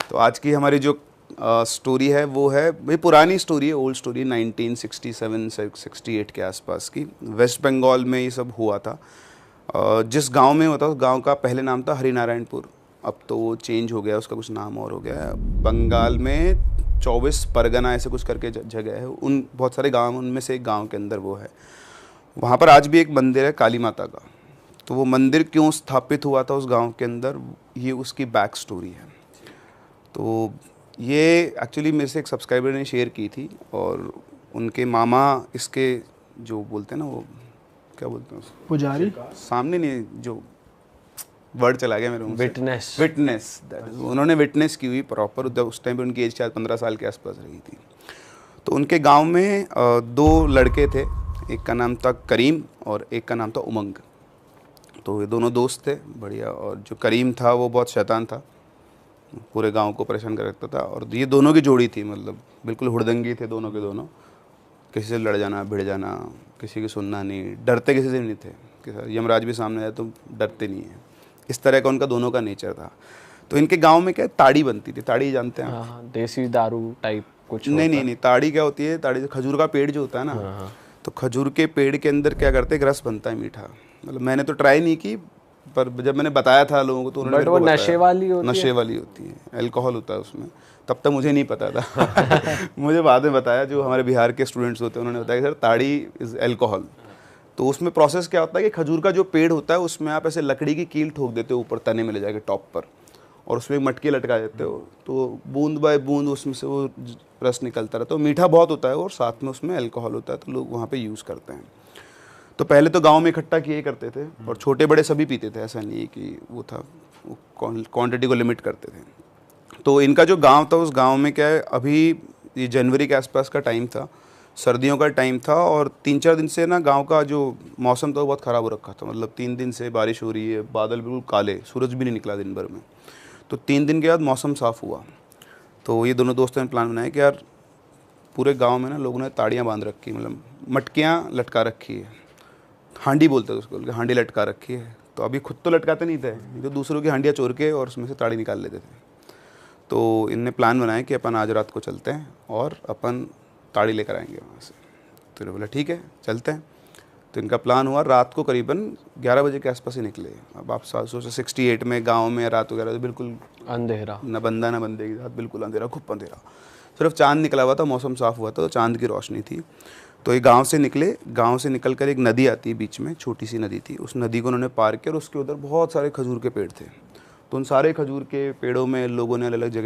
तो आज की हमारी जो स्टोरी है वो है भाई पुरानी स्टोरी है, ओल्ड स्टोरी 1967 से 68 के आसपास की। वेस्ट बंगाल में ये सब हुआ था। जिस गांव में होता उस गांव का पहले नाम था हरिनारायणपुर, अब तो वो चेंज हो गया, उसका कुछ नाम और हो गया है। बंगाल में 24 परगना ऐसे कुछ करके जगह है, उन बहुत सारे गांव, उनमें से एक गांव के अंदर वो है। वहाँ पर आज भी एक मंदिर है काली माता का। तो वो मंदिर क्यों स्थापित हुआ था उस गांव के अंदर, ये उसकी बैक स्टोरी है। तो ये एक्चुअली मेरे से एक सब्सक्राइबर ने शेयर की थी, और उनके मामा इसके जो बोलते हैं ना, वो क्या बोलते हैं उसको, पुजारी, सामने नहीं, जो वर्ड चला गया मेरे मुंह से, विटनेस। विटनेस, उन्होंने विटनेस की हुई प्रॉपर। जब उस टाइम पे उनकी एज शायद 15 साल के आसपास रही थी। तो उनके गांव में दो लड़के थे, एक का नाम था करीम और एक का नाम था उमंग। तो ये दोनों दोस्त थे बढ़िया, और जो करीम था वो बहुत शैतान था, पूरे गांव को परेशान कर रखता था। और ये दोनों की जोड़ी थी, मतलब बिल्कुल हुड़दंगी थे दोनों के दोनों, किसी से लड़ जाना, भिड़ जाना, किसी की सुनना नहीं, डरते किसी से नहीं थे कि यमराज भी सामने आए तो डरते नहीं है, इस तरह का उनका दोनों का नेचर था। तो इनके गांव में क्या ताड़ी बनती थी, ताड़ी जानते हैं आप? हाँ, देसी दारू टाइप कुछ नहीं होता नहीं नहीं, ताड़ी क्या होती है, ताड़ी खजूर का पेड़ जो होता है ना, हाँ। तो खजूर के पेड़ के अंदर क्या करते हैं, एक रस बनता है मीठा। मतलब मैंने तो ट्राई नहीं की, पर जब मैंने बताया था लोगों को तो उन्होंने बट वो नशे वाली होती है। नशे वाली होती है, अल्कोहल होता है उसमें। तब तक मुझे नहीं पता था मुझे बाद में बताया, जो हमारे बिहार के स्टूडेंट्स होते हैं उन्होंने बताया कि सर ताड़ी इज़ अल्कोहल। तो उसमें प्रोसेस क्या होता है कि खजूर का जो पेड़ होता है उसमें आप ऐसे लकड़ी की कील ठोक देते हो ऊपर तने में ले जाके टॉप पर, और उसमें मटके लटका देते हो, तो बूंद बाय बूंद उसमें से वो रस निकलता रहता है। तो मीठा बहुत होता है और साथ में उसमें अल्कोहल होता है, तो लोग वहाँ पे यूज़ करते हैं। तो पहले तो गांव में इकट्ठा किए करते थे, और छोटे बड़े सभी पीते थे, ऐसा नहीं है कि वो था, क्वांटिटी को लिमिट करते थे। तो इनका जो गांव था, उस गांव में क्या है, अभी ये जनवरी के आसपास का टाइम था, सर्दियों का टाइम था, और 3-4 दिन से ना गांव का जो मौसम था वो बहुत ख़राब हो रखा था। मतलब 3 दिन से बारिश हो रही है, बादल बिल्कुल काले, सूरज भी नहीं निकला दिन भर में। तो 3 दिन के बाद मौसम साफ़ हुआ, तो ये दोनों दोस्तों ने प्लान बनाया कि यार पूरे गांव में ना लोगों ने ताड़ियाँ बांध रखी, मतलब मटकियाँ लटका रखी है, हांडी बोलते हैं उसको, हांडी लटका रखी है। तो अभी खुद तो लटकाते नहीं थे, ये तो दूसरों की हांडियाँ चोर के और उसमें से ताड़ी निकाल लेते थे। तो इनने प्लान बनाया कि अपन आज रात को चलते हैं और अपन ताड़ी लेकर आएंगे वहाँ से। तो इन्होंने बोला ठीक है चलते हैं। तो इनका प्लान हुआ, रात को करीबन 11 बजे के आसपास ही निकले। अब आप सोचो 68 में गाँव में रात वगैरह तो बिल्कुल अंधेरा, न बंदा न बंदे की साथ, बिल्कुल अंधेरा, खूब अंधेरा, सिर्फ चांद निकला हुआ था, मौसम साफ़ हुआ था तो चांद की रोशनी थी। तो ये गांव से निकले, गांव से निकलकर एक नदी आती है बीच में, छोटी सी नदी थी, उस नदी को उन्होंने पार किया, और उसके उधर बहुत सारे खजूर के पेड़ थे। तो उन सारे खजूर के पेड़ों में लोगों ने अलग अलग जगह